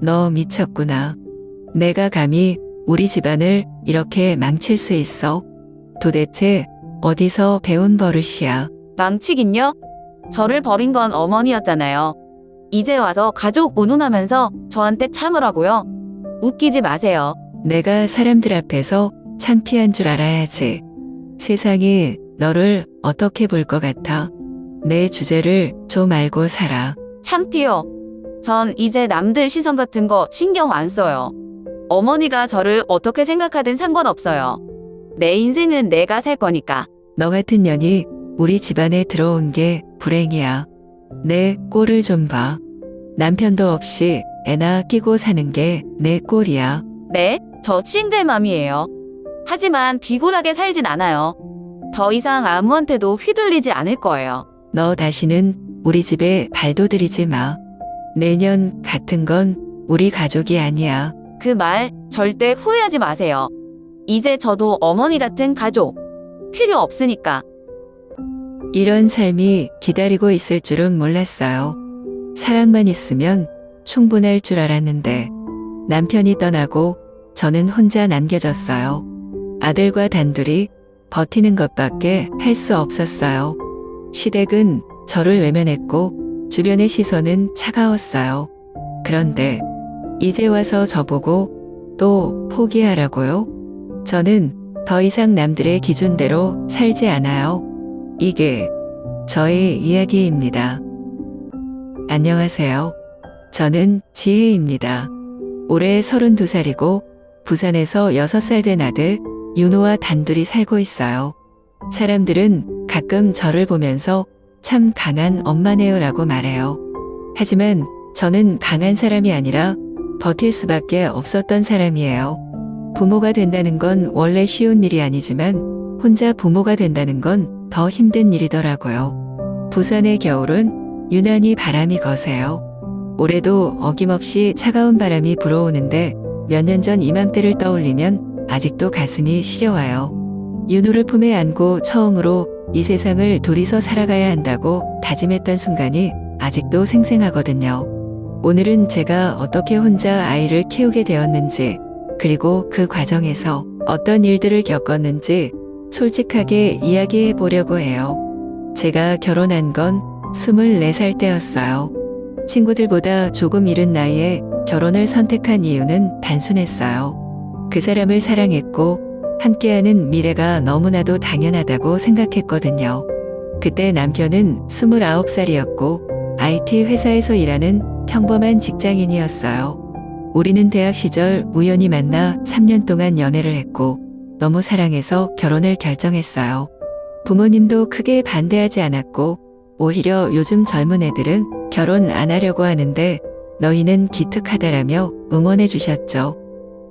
너 미쳤구나. 내가 감히 우리 집안을 이렇게 망칠 수 있어? 도대체 어디서 배운 버릇이야? 망치긴요? 저를 버린 건 어머니였잖아요. 이제 와서 가족 운운하면서 저한테 참으라고요? 웃기지 마세요. 내가 사람들 앞에서 창피한 줄 알아야지. 세상이 너를 어떻게 볼 것 같아? 내 주제를 좀 알고 살아. 창피요. 전 이제 남들 시선 같은 거 신경 안 써요. 어머니가 저를 어떻게 생각하든 상관없어요. 내 인생은 내가 살 거니까. 너 같은 년이 우리 집안에 들어온 게 불행이야. 내 꼴을 좀 봐. 남편도 없이 애나 끼고 사는 게 내 꼴이야. 네, 저 싱글맘이에요. 하지만 비굴하게 살진 않아요. 더 이상 아무한테도 휘둘리지 않을 거예요. 너 다시는 우리 집에 발도 들이지 마. 내년 같은 건 우리 가족이 아니야. 그 말 절대 후회하지 마세요. 이제 저도 어머니 같은 가족 필요 없으니까. 이런 삶이 기다리고 있을 줄은 몰랐어요. 사랑만 있으면 충분할 줄 알았는데 남편이 떠나고 저는 혼자 남겨졌어요. 아들과 단둘이 버티는 것밖에 할 수 없었어요. 시댁은 저를 외면했고 주변의 시선은 차가웠어요. 그런데 이제 와서 저보고 또 포기하라고요? 저는 더 이상 남들의 기준대로 살지 않아요. 이게 저의 이야기입니다. 안녕하세요. 저는 지혜입니다. 올해 32살이고 부산에서 6살 된 아들 윤호와 단둘이 살고 있어요. 사람들은 가끔 저를 보면서 참 강한 엄마네요 라고 말해요. 하지만 저는 강한 사람이 아니라 버틸 수밖에 없었던 사람이에요. 부모가 된다는 건 원래 쉬운 일이 아니지만 혼자 부모가 된다는 건 더 힘든 일이더라고요. 부산의 겨울은 유난히 바람이 거세요. 올해도 어김없이 차가운 바람이 불어오는데 몇 년 전 이맘때를 떠올리면 아직도 가슴이 시려와요. 윤호를 품에 안고 처음으로 이 세상을 둘이서 살아가야 한다고 다짐했던 순간이 아직도 생생하거든요. 오늘은 제가 어떻게 혼자 아이를 키우게 되었는지, 그리고 그 과정에서 어떤 일들을 겪었는지 솔직하게 이야기해 보려고 해요. 제가 결혼한 건 24살 때였어요. 친구들보다 조금 이른 나이에 결혼을 선택한 이유는 단순했어요. 그 사람을 사랑했고 함께하는 미래가 너무나도 당연하다고 생각했거든요. 그때 남편은 29살이었고 IT 회사에서 일하는 평범한 직장인이었어요. 우리는 대학 시절 우연히 만나 3년 동안 연애를 했고 너무 사랑해서 결혼을 결정했어요. 부모님도 크게 반대하지 않았고 오히려 요즘 젊은 애들은 결혼 안 하려고 하는데 너희는 기특하다라며 응원해 주셨죠.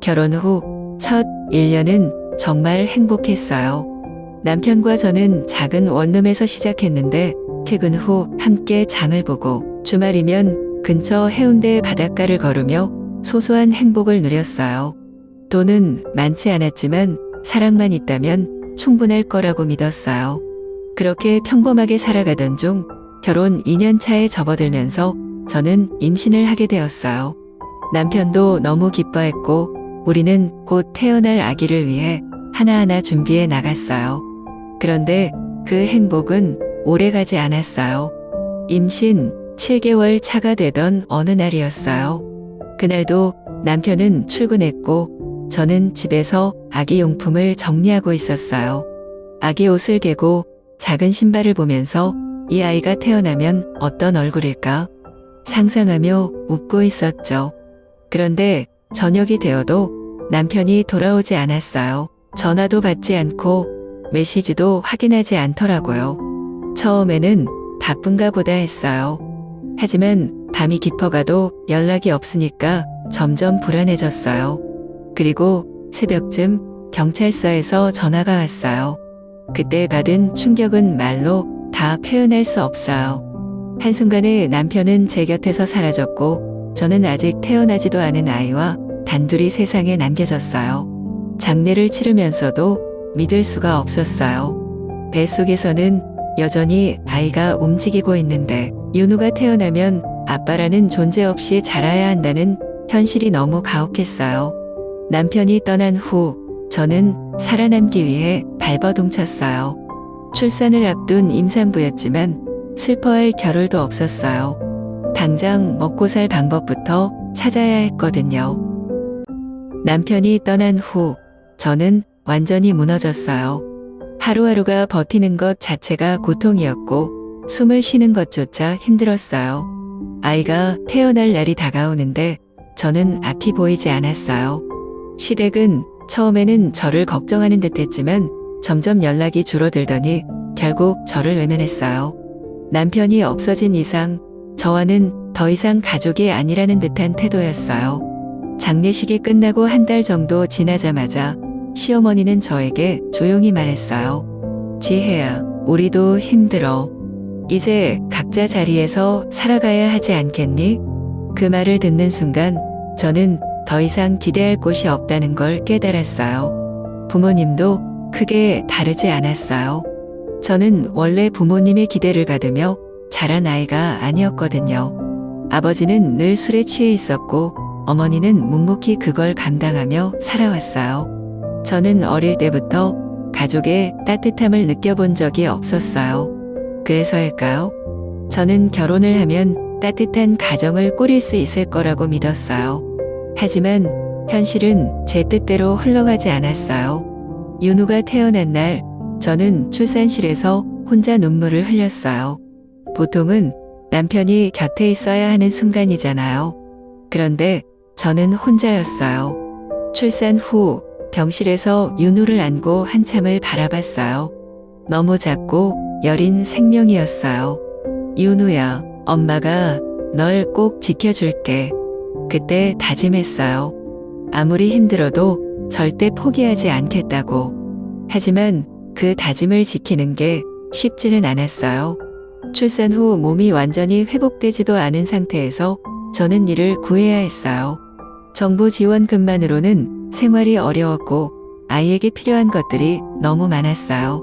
결혼 후 첫 1년은 정말 행복했어요. 남편과 저는 작은 원룸에서 시작했는데 퇴근 후 함께 장을 보고 주말이면 근처 해운대 바닷가를 걸으며 소소한 행복을 누렸어요. 돈은 많지 않았지만 사랑만 있다면 충분할 거라고 믿었어요. 그렇게 평범하게 살아가던 중 결혼 2년 차에 접어들면서 저는 임신을 하게 되었어요. 남편도 너무 기뻐했고 우리는 곧 태어날 아기를 위해 하나하나 준비해 나갔어요. 그런데 그 행복은 오래가지 않았어요. 임신 7개월 차가 되던 어느 날이었어요. 그날도 남편은 출근했고 저는 집에서 아기 용품을 정리하고 있었어요. 아기 옷을 개고 작은 신발을 보면서 이 아이가 태어나면 어떤 얼굴일까 상상하며 웃고 있었죠. 그런데 저녁이 되어도 남편이 돌아오지 않았어요. 전화도 받지 않고 메시지도 확인하지 않더라고요. 처음에는 바쁜가 보다 했어요. 하지만 밤이 깊어가도 연락이 없으니까 점점 불안해졌어요. 그리고 새벽쯤 경찰서에서 전화가 왔어요. 그때 받은 충격은 말로 다 표현할 수 없어요. 한순간에 남편은 제 곁에서 사라졌고 저는 아직 태어나지도 않은 아이와 단둘이 세상에 남겨졌어요. 장례를 치르면서도 믿을 수가 없었어요. 뱃속에서는 여전히 아이가 움직이고 있는데 윤우가 태어나면 아빠라는 존재 없이 자라야 한다는 현실이 너무 가혹했어요. 남편이 떠난 후 저는 살아남기 위해 발버둥쳤어요. 출산을 앞둔 임산부였지만 슬퍼할 겨를도 없었어요. 당장 먹고 살 방법부터 찾아야 했거든요. 남편이 떠난 후 저는 완전히 무너졌어요. 하루하루가 버티는 것 자체가 고통이었고 숨을 쉬는 것조차 힘들었어요. 아이가 태어날 날이 다가오는데 저는 앞이 보이지 않았어요. 시댁은 처음에는 저를 걱정하는 듯 했지만 점점 연락이 줄어들더니 결국 저를 외면했어요. 남편이 없어진 이상 저와는 더 이상 가족이 아니라는 듯한 태도였어요. 장례식이 끝나고 한 달 정도 지나자마자 시어머니는 저에게 조용히 말했어요. 지혜야, 우리도 힘들어. 이제 각자 자리에서 살아가야 하지 않겠니? 그 말을 듣는 순간 저는 더 이상 기대할 곳이 없다는 걸 깨달았어요. 부모님도 크게 다르지 않았어요. 저는 원래 부모님의 기대를 받으며 자란 아이가 아니었거든요. 아버지는 늘 술에 취해 있었고 어머니는 묵묵히 그걸 감당하며 살아왔어요. 저는 어릴 때부터 가족의 따뜻함을 느껴본 적이 없었어요. 그래서일까요? 저는 결혼을 하면 따뜻한 가정을 꾸릴 수 있을 거라고 믿었어요. 하지만 현실은 제 뜻대로 흘러가지 않았어요. 윤우가 태어난 날 저는 출산실에서 혼자 눈물을 흘렸어요. 보통은 남편이 곁에 있어야 하는 순간이잖아요. 그런데 저는 혼자였어요. 출산 후 병실에서 윤우를 안고 한참을 바라봤어요. 너무 작고 여린 생명이었어요. 윤우야, 엄마가 널 꼭 지켜줄게. 그때 다짐했어요. 아무리 힘들어도 절대 포기하지 않겠다고. 하지만 그 다짐을 지키는 게 쉽지는 않았어요. 출산 후 몸이 완전히 회복되지도 않은 상태에서 저는 일을 구해야 했어요. 정부 지원금만으로는 생활이 어려웠고 아이에게 필요한 것들이 너무 많았어요.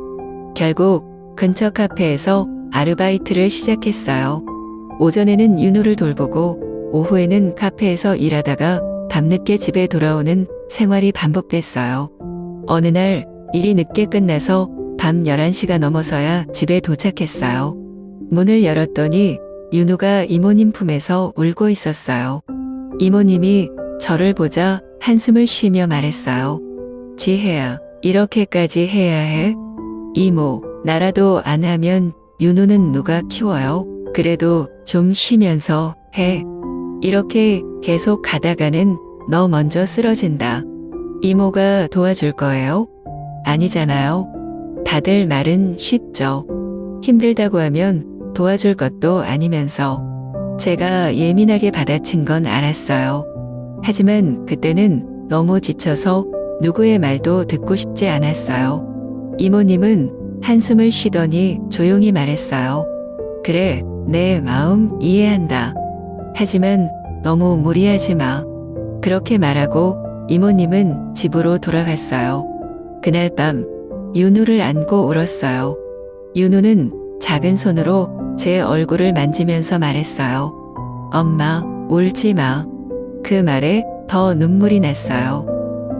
결국 근처 카페에서 아르바이트를 시작했어요. 오전에는 윤우를 돌보고 오후에는 카페에서 일하다가 밤늦게 집에 돌아오는 생활이 반복됐어요. 어느 날 일이 늦게 끝나서 밤 11시가 넘어서야 집에 도착했어요. 문을 열었더니 윤우가 이모님 품에서 울고 있었어요. 이모님이 저를 보자 한숨을 쉬며 말했어요. 지혜야, 이렇게까지 해야 해? 이모, 나라도 안 하면 윤우는 누가 키워요? 그래도 좀 쉬면서 해. 이렇게 계속 가다가는 너 먼저 쓰러진다. 이모가 도와줄 거예요? 아니잖아요. 다들 말은 쉽죠. 힘들다고 하면 도와줄 것도 아니면서. 제가 예민하게 받아친 건 알았어요. 하지만 그때는 너무 지쳐서 누구의 말도 듣고 싶지 않았어요. 이모님은 한숨을 쉬더니 조용히 말했어요. 그래, 내 마음 이해한다. 하지만 너무 무리하지 마. 그렇게 말하고 이모님은 집으로 돌아갔어요. 그날 밤 윤우를 안고 울었어요. 윤우는 작은 손으로 제 얼굴을 만지면서 말했어요. 엄마, 울지 마. 그 말에 더 눈물이 났어요.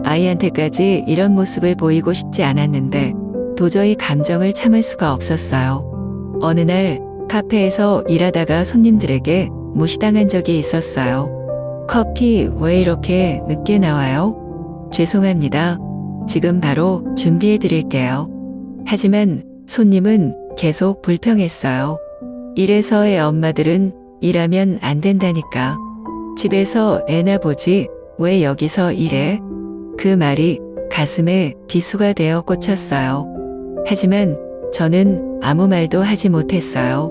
아이한테까지 이런 모습을 보이고 싶지 않았는데 도저히 감정을 참을 수가 없었어요. 어느 날 카페에서 일하다가 손님들에게 무시당한 적이 있었어요. 커피 왜 이렇게 늦게 나와요? 죄송합니다. 지금 바로 준비해 드릴게요. 하지만 손님은 계속 불평했어요. 이래서의 엄마들은 일하면 안 된다니까. 집에서 애나 보지 왜 여기서 일해? 그 말이 가슴에 비수가 되어 꽂혔어요. 하지만 저는 아무 말도 하지 못했어요.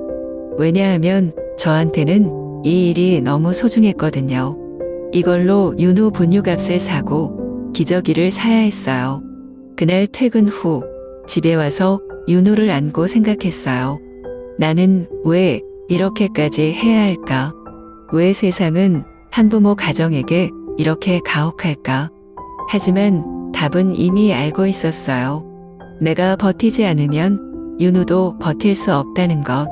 왜냐하면 저한테는 이 일이 너무 소중했거든요. 이걸로 윤우 분유값을 사고 기저귀를 사야 했어요. 그날 퇴근 후 집에 와서 윤우를 안고 생각했어요. 나는 왜 이렇게까지 해야 할까? 왜 세상은 한부모 가정에게 이렇게 가혹할까? 하지만 답은 이미 알고 있었어요. 내가 버티지 않으면 윤우도 버틸 수 없다는 것.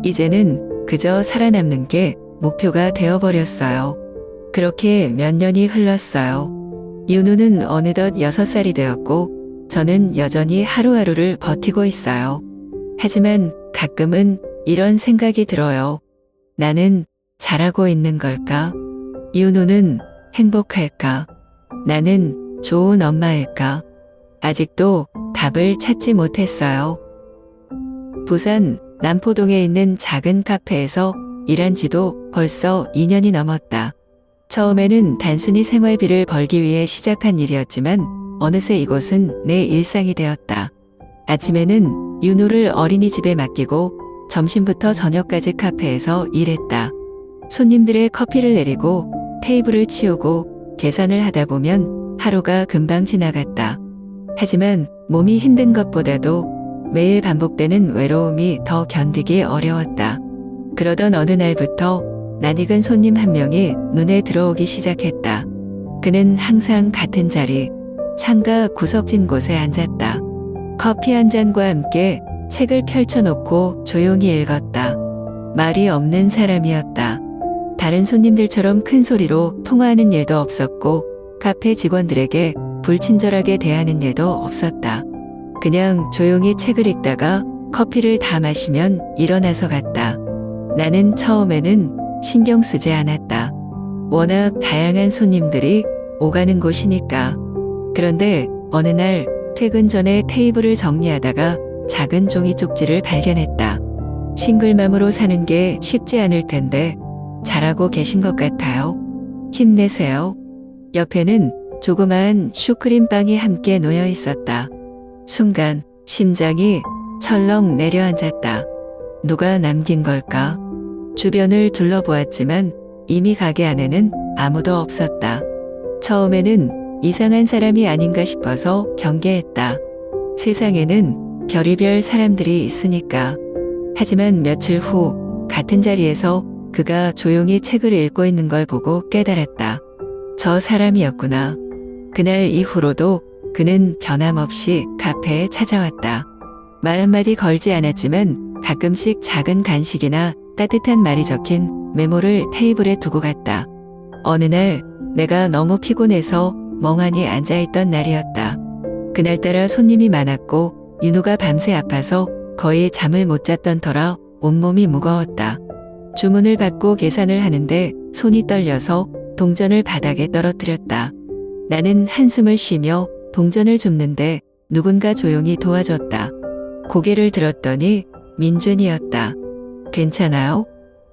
이제는 그저 살아남는 게 목표가 되어버렸어요. 그렇게 몇 년이 흘렀어요. 윤우는 어느덧 6살이 되었고 저는 여전히 하루하루를 버티고 있어요. 하지만 가끔은 이런 생각이 들어요. 나는 잘하고 있는 걸까? 윤우는 행복할까? 나는 좋은 엄마일까? 아직도 답을 찾지 못했어요. 부산 남포동에 있는 작은 카페에서 일한 지도 벌써 2년이 넘었다. 처음에는 단순히 생활비를 벌기 위해 시작한 일이었지만 어느새 이곳은 내 일상이 되었다. 아침에는 윤우를 어린이집에 맡기고 점심부터 저녁까지 카페에서 일했다. 손님들의 커피를 내리고 테이블을 치우고 계산을 하다 보면 하루가 금방 지나갔다. 하지만 몸이 힘든 것보다도 매일 반복되는 외로움이 더 견디기 어려웠다. 그러던 어느 날부터 낯익은 손님 한 명이 눈에 들어오기 시작했다. 그는 항상 같은 자리, 창가 구석진 곳에 앉았다. 커피 한 잔과 함께 책을 펼쳐놓고 조용히 읽었다. 말이 없는 사람이었다. 다른 손님들처럼 큰 소리로 통화하는 일도 없었고 카페 직원들에게 불친절하게 대하는 일도 없었다. 그냥 조용히 책을 읽다가 커피를 다 마시면 일어나서 갔다. 나는 처음에는 신경 쓰지 않았다. 워낙 다양한 손님들이 오가는 곳이니까. 그런데 어느 날 퇴근 전에 테이블을 정리하다가 작은 종이 쪽지를 발견했다. 싱글맘으로 사는 게 쉽지 않을 텐데 잘하고 계신 것 같아요. 힘내세요. 옆에는 조그마한 슈크림빵이 함께 놓여 있었다. 순간 심장이 철렁 내려앉았다. 누가 남긴 걸까? 주변을 둘러보았지만 이미 가게 안에는 아무도 없었다. 처음에는 이상한 사람이 아닌가 싶어서 경계했다. 세상에는 별의별 사람들이 있으니까. 하지만 며칠 후 같은 자리에서 그가 조용히 책을 읽고 있는 걸 보고 깨달았다. 저 사람이었구나. 그날 이후로도 그는 변함없이 카페에 찾아왔다. 말 한마디 걸지 않았지만 가끔씩 작은 간식이나 따뜻한 말이 적힌 메모를 테이블에 두고 갔다. 어느 날 내가 너무 피곤해서 멍하니 앉아있던 날이었다. 그날따라 손님이 많았고 윤우가 밤새 아파서 거의 잠을 못 잤던 터라 온몸이 무거웠다. 주문을 받고 계산을 하는데 손이 떨려서 동전을 바닥에 떨어뜨렸다. 나는 한숨을 쉬며 동전을 줍는데 누군가 조용히 도와줬다. 고개를 들었더니 민준이었다. 괜찮아요?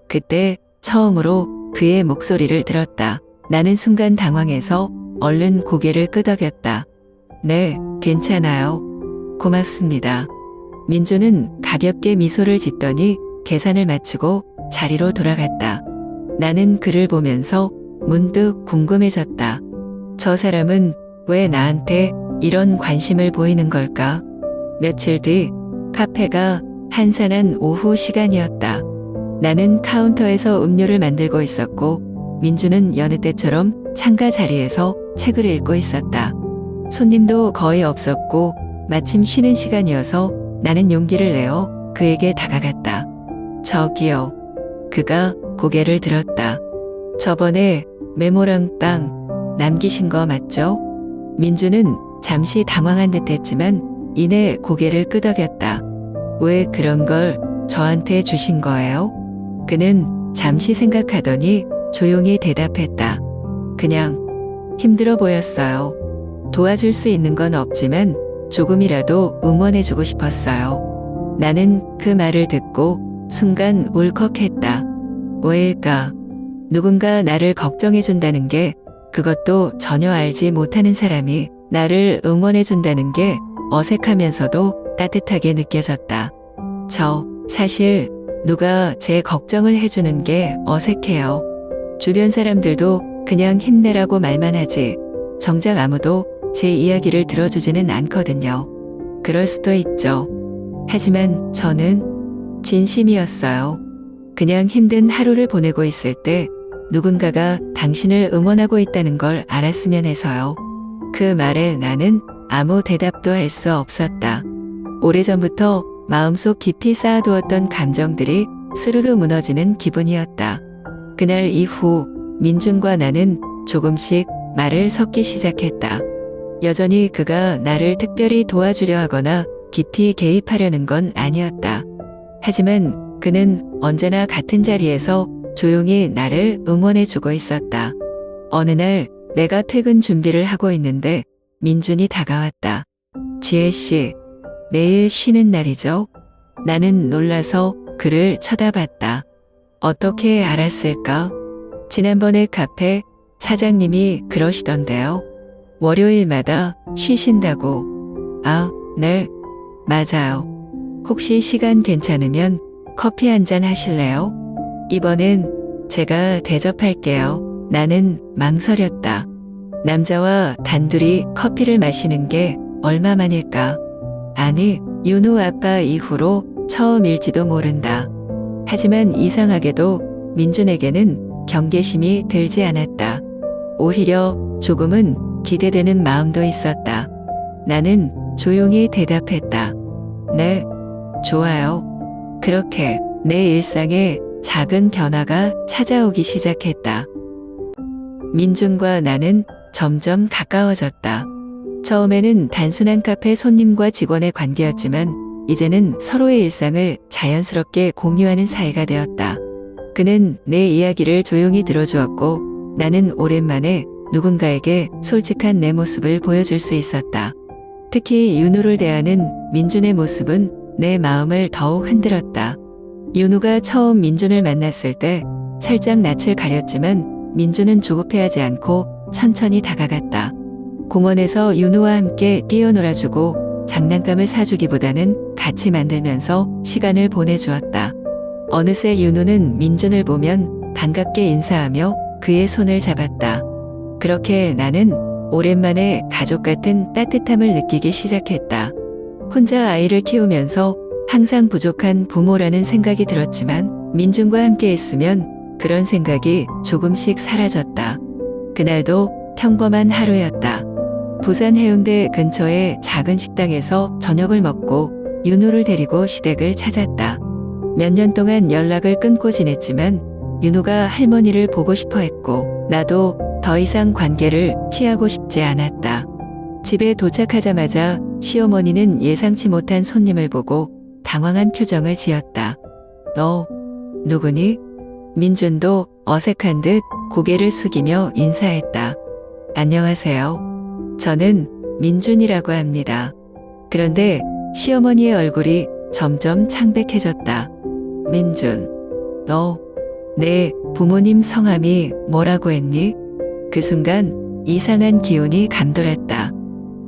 그때 처음으로 그의 목소리를 들었다. 나는 순간 당황해서 얼른 고개를 끄덕였다. 네, 괜찮아요. 고맙습니다. 민준은 가볍게 미소를 짓더니 계산을 마치고 자리로 돌아갔다. 나는 그를 보면서 문득 궁금해졌다. 저 사람은 왜 나한테 이런 관심을 보이는 걸까? 며칠 뒤 카페가 한산한 오후 시간이었다. 나는 카운터에서 음료를 만들고 있었고 민주는 여느 때처럼 창가 자리에서 책을 읽고 있었다. 손님도 거의 없었고 마침 쉬는 시간이어서 나는 용기를 내어 그에게 다가갔다. 저기요. 그가 고개를 들었다. 저번에 메모랑 빵 남기신 거 맞죠? 민주는 잠시 당황한 듯 했지만 이내 고개를 끄덕였다. 왜 그런 걸 저한테 주신 거예요? 그는 잠시 생각하더니 조용히 대답했다. 그냥 힘들어 보였어요. 도와줄 수 있는 건 없지만 조금이라도 응원해주고 싶었어요. 나는 그 말을 듣고 순간 울컥했다. 왜일까? 누군가 나를 걱정해준다는 게, 그것도 전혀 알지 못하는 사람이 나를 응원해준다는 게 어색하면서도 따뜻하게 느껴졌다. 사실 누가 제 걱정을 해주는 게 어색해요. 주변 사람들도 그냥 힘내라고 말만 하지 정작 아무도 제 이야기를 들어주지는 않거든요. 그럴 수도 있죠. 하지만 저는 진심이었어요. 그냥 힘든 하루를 보내고 있을 때 누군가가 당신을 응원하고 있다는 걸 알았으면 해서요. 그 말에 나는 아무 대답도 할 수 없었다. 오래전부터 마음속 깊이 쌓아두었던 감정들이 스르르 무너지는 기분이었다. 그날 이후 민준과 나는 조금씩 말을 섞기 시작했다. 여전히 그가 나를 특별히 도와주려 하거나 깊이 개입하려는 건 아니었다. 하지만 그는 언제나 같은 자리에서 조용히 나를 응원해주고 있었다. 어느 날 내가 퇴근 준비를 하고 있는데 민준이 다가왔다. 지혜 씨, 내일 쉬는 날이죠? 나는 놀라서 그를 쳐다봤다. 어떻게 알았을까? 지난번에 카페 사장님이 그러시던데요. 월요일마다 쉬신다고. 아, 네. 맞아요. 혹시 시간 괜찮으면 커피 한잔 하실래요? 이번엔 제가 대접할게요. 나는 망설였다. 남자와 단둘이 커피를 마시는 게 얼마만일까? 아니, 윤호 아빠 이후로 처음일지도 모른다. 하지만 이상하게도 민준에게는 경계심이 들지 않았다. 오히려 조금은 기대되는 마음도 있었다. 나는 조용히 대답했다. 네, 좋아요. 그렇게 내 일상에 작은 변화가 찾아오기 시작했다. 민준과 나는 점점 가까워졌다. 처음에는 단순한 카페 손님과 직원의 관계였지만 이제는 서로의 일상을 자연스럽게 공유하는 사이가 되었다. 그는 내 이야기를 조용히 들어주었고 나는 오랜만에 누군가에게 솔직한 내 모습을 보여줄 수 있었다. 특히 윤우를 대하는 민준의 모습은 내 마음을 더욱 흔들었다. 윤우가 처음 민준을 만났을 때 살짝 낯을 가렸지만 민준은 조급해하지 않고 천천히 다가갔다. 공원에서 윤우와 함께 뛰어놀아주고 장난감을 사주기보다는 같이 만들면서 시간을 보내주었다. 어느새 윤우는 민준을 보면 반갑게 인사하며 그의 손을 잡았다. 그렇게 나는 오랜만에 가족 같은 따뜻함을 느끼기 시작했다. 혼자 아이를 키우면서 항상 부족한 부모라는 생각이 들었지만 민준과 함께 있으면 그런 생각이 조금씩 사라졌다. 그날도 평범한 하루였다. 부산 해운대 근처의 작은 식당에서 저녁을 먹고 윤우를 데리고 시댁을 찾았다. 몇 년 동안 연락을 끊고 지냈지만 윤우가 할머니를 보고 싶어 했고 나도 더 이상 관계를 피하고 싶지 않았다. 집에 도착하자마자 시어머니는 예상치 못한 손님을 보고 당황한 표정을 지었다. 너 누구니? 민준도 어색한 듯 고개를 숙이며 인사했다. 안녕하세요. 저는 민준이라고 합니다. 그런데 시어머니의 얼굴이 점점 창백해졌다. 민준, 너 내 부모님 성함이 뭐라고 했니? 그 순간 이상한 기운이 감돌았다.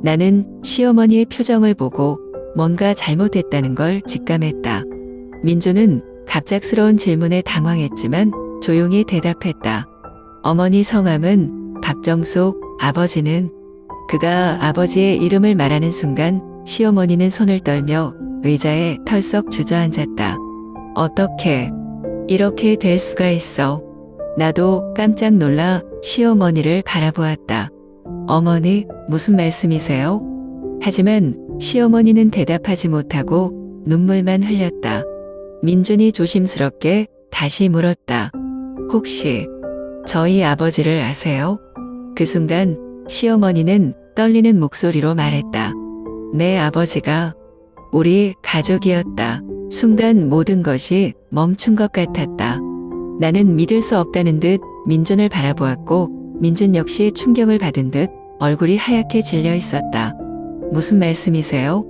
나는 시어머니의 표정을 보고 뭔가 잘못했다는 걸 직감했다. 민준은 갑작스러운 질문에 당황했지만 조용히 대답했다. 어머니 성함은 박정숙, 아버지는. 그가 아버지의 이름을 말하는 순간 시어머니는 손을 떨며 의자에 털썩 주저앉았다. 어떻게 이렇게 될 수가 있어? 나도 깜짝 놀라 시어머니를 바라보았다. 어머니, 무슨 말씀이세요? 하지만 시어머니는 대답하지 못하고 눈물만 흘렸다. 민준이 조심스럽게 다시 물었다. 혹시 저희 아버지를 아세요? 그 순간 시어머니는 떨리는 목소리로 말했다. 내 아버지가 우리 가족이었다. 순간 모든 것이 멈춘 것 같았다. 나는 믿을 수 없다는 듯 민준을 바라보았고 민준 역시 충격을 받은 듯 얼굴이 하얗게 질려 있었다. 무슨 말씀이세요?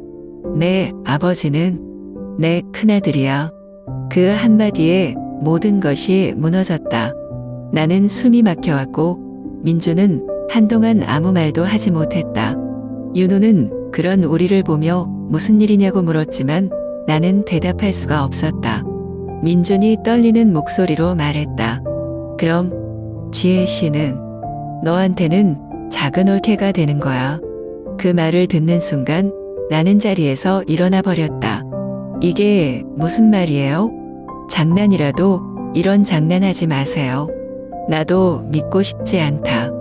내 아버지는 내 큰아들이야. 그 한마디에 모든 것이 무너졌다. 나는 숨이 막혀왔고 민준은 한동안 아무 말도 하지 못했다. 윤우는 그런 우리를 보며 무슨 일이냐고 물었지만 나는 대답할 수가 없었다. 민준이 떨리는 목소리로 말했다. 그럼 지혜 씨는 너한테는 작은 올케가 되는 거야. 그 말을 듣는 순간 나는 자리에서 일어나 버렸다. 이게 무슨 말이에요? 장난이라도 이런 장난하지 마세요. 나도 믿고 싶지 않다.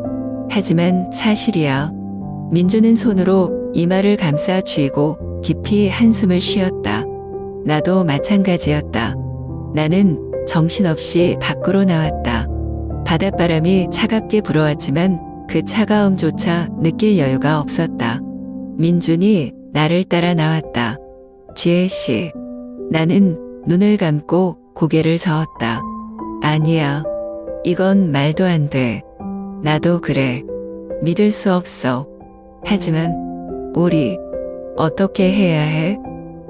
하지만 사실이야. 민준은 손으로 이마를 감싸 쥐고 깊이 한숨을 쉬었다. 나도 마찬가지였다. 나는 정신없이 밖으로 나왔다. 바닷바람이 차갑게 불어왔지만 그 차가움조차 느낄 여유가 없었다. 민준이 나를 따라 나왔다. 지혜 씨. 나는 눈을 감고 고개를 저었다. 아니야. 이건 말도 안 돼. 나도 그래. 믿을 수 없어. 하지만 우리 어떻게 해야 해?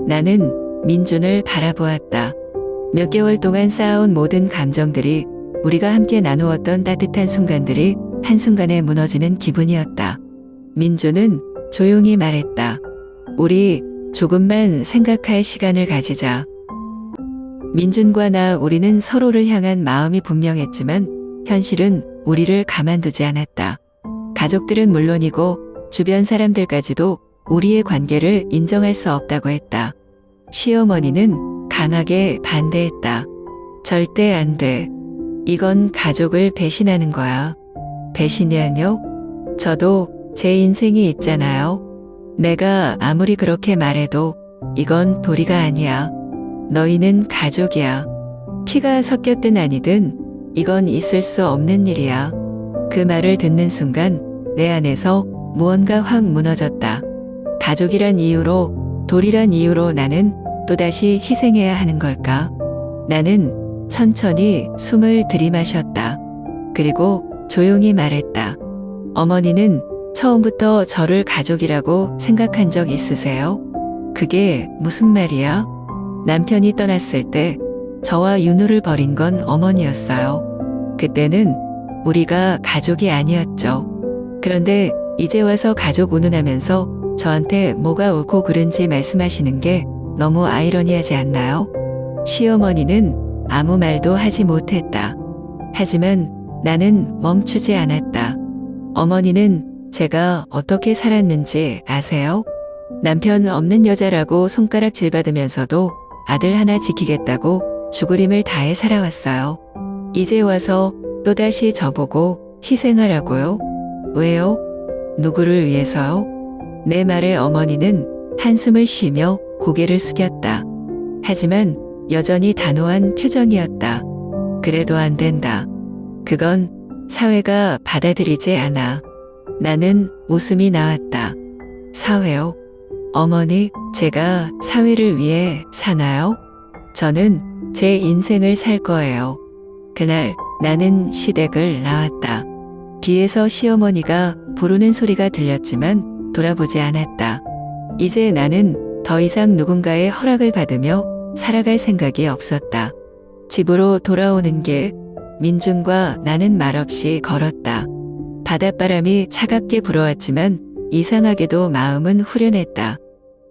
나는 민준을 바라보았다. 몇 개월 동안 쌓아온 모든 감정들이, 우리가 함께 나누었던 따뜻한 순간들이 한순간에 무너지는 기분이었다. 민준은 조용히 말했다. 우리 조금만 생각할 시간을 가지자. 민준과 우리는 서로를 향한 마음이 분명했지만 현실은 우리를 가만두지 않았다. 가족들은 물론이고 주변 사람들까지도 우리의 관계를 인정할 수 없다고 했다. 시어머니는 강하게 반대했다. 절대 안 돼. 이건 가족을 배신하는 거야. 배신이야뇨? 저도 제 인생이 있잖아요. 내가 아무리 그렇게 말해도 이건 도리가 아니야. 너희는 가족이야. 피가 섞였든 아니든 이건 있을 수 없는 일이야. 그 말을 듣는 순간 내 안에서 무언가 확 무너졌다. 가족이란 이유로, 도리란 이유로 나는 또다시 희생해야 하는 걸까? 나는 천천히 숨을 들이마셨다. 그리고 조용히 말했다. 어머니는 처음부터 저를 가족이라고 생각한 적 있으세요? 그게 무슨 말이야? 남편이 떠났을 때 저와 윤우를 버린 건 어머니였어요. 그때는 우리가 가족이 아니었죠. 그런데 이제 와서 가족 운운하면서 저한테 뭐가 옳고 그른지 말씀하시는 게 너무 아이러니하지 않나요? 시어머니는 아무 말도 하지 못했다. 하지만 나는 멈추지 않았다. 어머니는 제가 어떻게 살았는지 아세요? 남편 없는 여자라고 손가락질 받으면서도 아들 하나 지키겠다고 죽을 힘을 다해 살아왔어요. 이제 와서 또다시 저보고 희생하라고요? 왜요? 누구를 위해서요? 내 말에 어머니는 한숨을 쉬며 고개를 숙였다. 하지만 여전히 단호한 표정이었다. 그래도 안 된다. 그건 사회가 받아들이지 않아. 나는 웃음이 나왔다. 사회요? 어머니, 제가 사회를 위해 사나요? 저는 제 인생을 살 거예요. 그날 나는 시댁을 나왔다. 뒤에서 시어머니가 부르는 소리가 들렸지만 돌아보지 않았다. 이제 나는 더 이상 누군가의 허락을 받으며 살아갈 생각이 없었다. 집으로 돌아오는 길, 민준과 나는 말없이 걸었다. 바닷바람이 차갑게 불어왔지만 이상하게도 마음은 후련했다.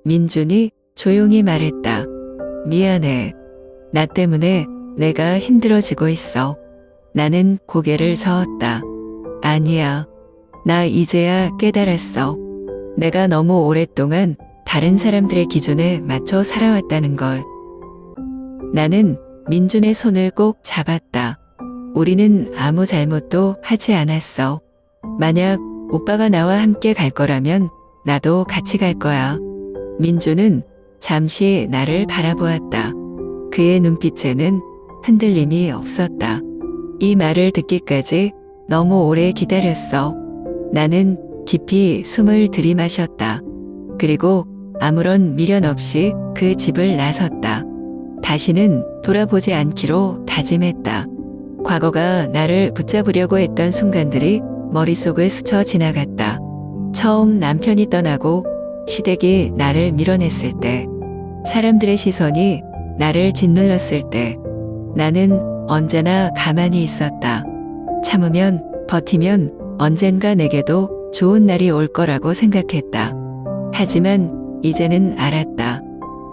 민준이 조용히 말했다. 미안해. 나 때문에 내가 힘들어지고 있어. 나는 고개를 저었다. 아니야. 나 이제야 깨달았어. 내가 너무 오랫동안 다른 사람들의 기준에 맞춰 살아왔다는 걸. 나는 민준의 손을 꼭 잡았다. 우리는 아무 잘못도 하지 않았어. 만약 오빠가 나와 함께 갈 거라면 나도 같이 갈 거야. 민준은 잠시 나를 바라보았다. 그의 눈빛에는 흔들림이 없었다. 이 말을 듣기까지 너무 오래 기다렸어. 나는 깊이 숨을 들이마셨다. 그리고 아무런 미련 없이 그 집을 나섰다. 다시는 돌아보지 않기로 다짐했다. 과거가 나를 붙잡으려고 했던 순간들이 머릿속을 스쳐 지나갔다. 처음 남편이 떠나고 시댁이 나를 밀어냈을 때, 사람들의 시선이 나를 짓눌렀을 때, 나는 언제나 가만히 있었다. 참으면, 버티면 언젠가 내게도 좋은 날이 올 거라고 생각했다. 하지만 이제는 알았다.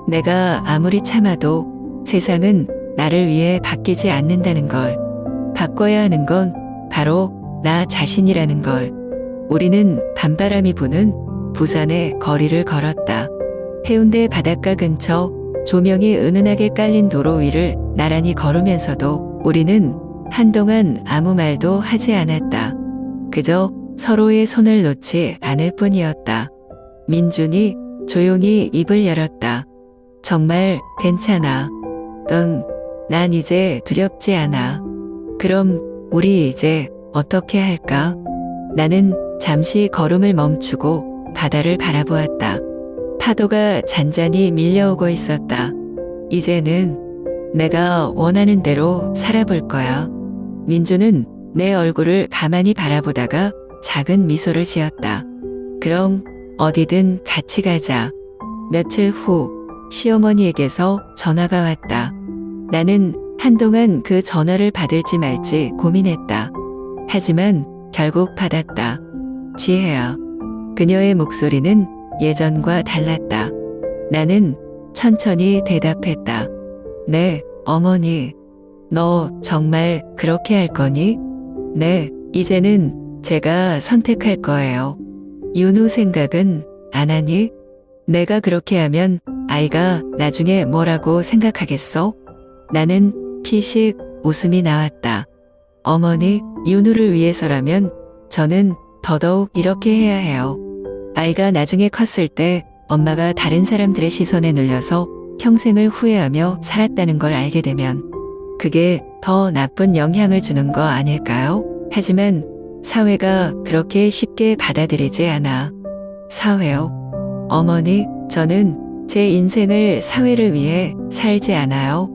내가 아무리 참아도 세상은 나를 위해 바뀌지 않는다는 걸. 바꿔야 하는 건 바로 나 자신이라는 걸. 우리는 밤바람이 부는 부산의 거리를 걸었다. 해운대 바닷가 근처 조명이 은은하게 깔린 도로 위를 나란히 걸으면서도 우리는 한동안 아무 말도 하지 않았다. 그저 서로의 손을 놓지 않을 뿐이었다. 민준이 조용히 입을 열었다. 정말 괜찮아. 응, 난 이제 두렵지 않아. 그럼 우리 이제 어떻게 할까? 나는 잠시 걸음을 멈추고 바다를 바라보았다. 파도가 잔잔히 밀려오고 있었다. 이제는 내가 원하는 대로 살아볼 거야. 민주는 내 얼굴을 가만히 바라보다가 작은 미소를 지었다. 그럼 어디든 같이 가자. 며칠 후 시어머니에게서 전화가 왔다. 나는 한동안 그 전화를 받을지 말지 고민했다. 하지만 결국 받았다. 지혜야. 그녀의 목소리는 예전과 달랐다. 나는 천천히 대답했다. 네, 어머니. 너 정말 그렇게 할 거니? 네, 이제는 제가 선택할 거예요. 윤우 생각은 안 하니? 내가 그렇게 하면 아이가 나중에 뭐라고 생각하겠어? 나는 피식 웃음이 나왔다. 어머니, 윤우를 위해서라면 저는 더더욱 이렇게 해야 해요. 아이가 나중에 컸을 때 엄마가 다른 사람들의 시선에 눌려서 평생을 후회하며 살았다는 걸 알게 되면 그게 더 나쁜 영향을 주는 거 아닐까요? 하지만 사회가 그렇게 쉽게 받아들이지 않아. 사회요? 어머니, 저는 제 인생을 사회를 위해 살지 않아요.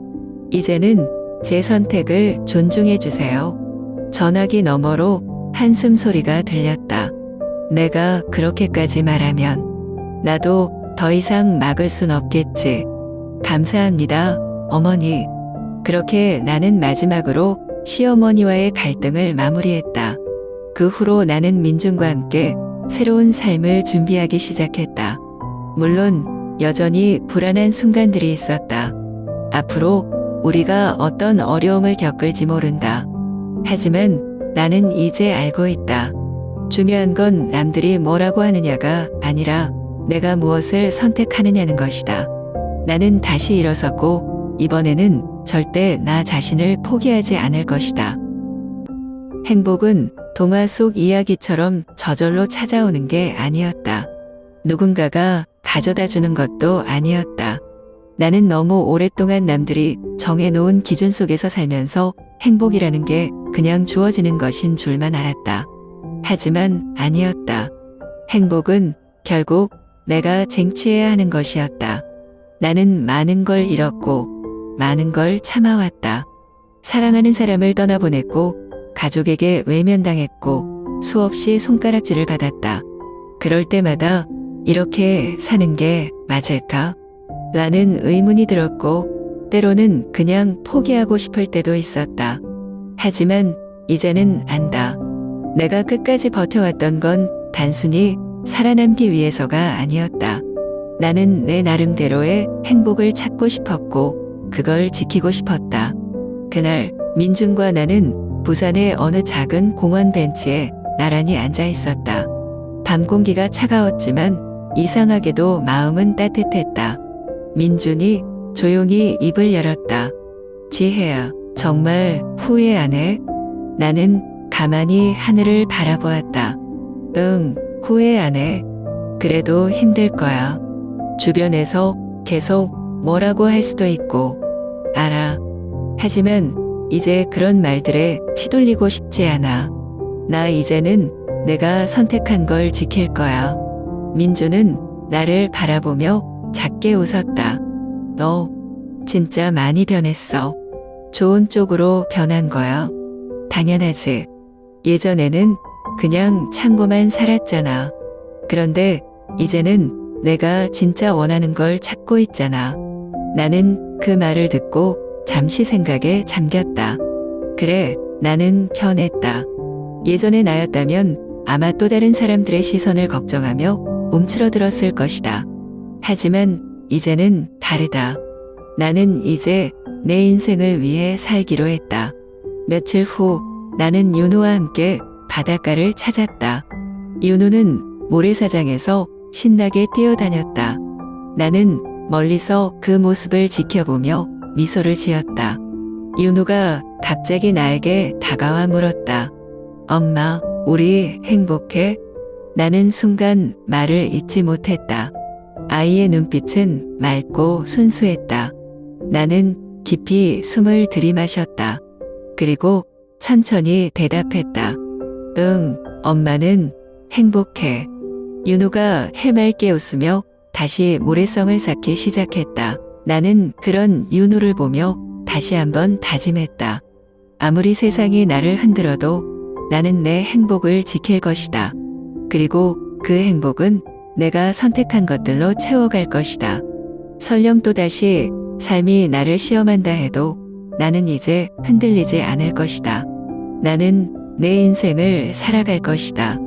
이제는 제 선택을 존중해 주세요. 전화기 너머로 한숨 소리가 들렸다. 내가 그렇게까지 말하면 나도 더 이상 막을 순 없겠지. 감사합니다, 어머니. 그렇게 나는 마지막으로 시어머니와의 갈등을 마무리했다. 그 후로 나는 민준과 함께 새로운 삶을 준비하기 시작했다. 물론 여전히 불안한 순간들이 있었다. 앞으로 우리가 어떤 어려움을 겪을지 모른다. 하지만 나는 이제 알고 있다. 중요한 건 남들이 뭐라고 하느냐가 아니라 내가 무엇을 선택하느냐는 것이다. 나는 다시 일어섰고 이번에는 절대 나 자신을 포기하지 않을 것이다. 행복은 동화 속 이야기처럼 저절로 찾아오는 게 아니었다. 누군가가 가져다 주는 것도 아니었다. 나는 너무 오랫동안 남들이 정해놓은 기준 속에서 살면서 행복이라는 게 그냥 주어지는 것인 줄만 알았다. 하지만 아니었다. 행복은 결국 내가 쟁취해야 하는 것이었다. 나는 많은 걸 잃었고 많은 걸 참아왔다. 사랑하는 사람을 떠나보냈고 가족에게 외면당했고 수없이 손가락질을 받았다. 그럴 때마다 이렇게 사는 게 맞을까? 라는 의문이 들었고 때로는 그냥 포기하고 싶을 때도 있었다. 하지만 이제는 안다. 내가 끝까지 버텨왔던 건 단순히 살아남기 위해서가 아니었다. 나는 내 나름대로의 행복을 찾고 싶었고 그걸 지키고 싶었다. 그날 민준과 나는 부산의 어느 작은 공원 벤치에 나란히 앉아 있었다. 밤 공기가 차가웠지만 이상하게도 마음은 따뜻했다. 민준이 조용히 입을 열었다. 지혜야, 정말 후회 안 해? 나는 가만히 하늘을 바라보았다. 응, 후회 안 해. 그래도 힘들 거야. 주변에서 계속 뭐라고 할 수도 있고. 알아. 하지만 이제 그런 말들에 휘둘리고 싶지 않아. 나 이제는 내가 선택한 걸 지킬 거야. 민주는 나를 바라보며 작게 웃었다. 너 진짜 많이 변했어. 좋은 쪽으로 변한 거야. 당연하지. 예전에는 그냥 참고만 살았잖아. 그런데 이제는 내가 진짜 원하는 걸 찾고 있잖아. 나는 그 말을 듣고 잠시 생각에 잠겼다. 그래, 나는 변했다. 예전의 나였다면 아마 또 다른 사람들의 시선을 걱정하며 움츠러들었을 것이다. 하지만 이제는 다르다. 나는 이제 내 인생을 위해 살기로 했다. 며칠 후 나는 윤우와 함께 바닷가를 찾았다. 윤우는 모래사장에서 신나게 뛰어다녔다. 나는 멀리서 그 모습을 지켜보며 미소를 지었다. 윤우가 갑자기 나에게 다가와 물었다. 엄마, 우리 행복해? 나는 순간 말을 잇지 못했다. 아이의 눈빛은 맑고 순수했다. 나는 깊이 숨을 들이마셨다. 그리고 천천히 대답했다. 응, 엄마는 행복해. 윤호가 해맑게 웃으며 다시 모래성을 쌓기 시작했다. 나는 그런 윤호를 보며 다시 한번 다짐했다. 아무리 세상이 나를 흔들어도 나는 내 행복을 지킬 것이다. 그리고 그 행복은 내가 선택한 것들로 채워갈 것이다. 설령 또다시 삶이 나를 시험한다 해도 나는 이제 흔들리지 않을 것이다. 나는 내 인생을 살아갈 것이다.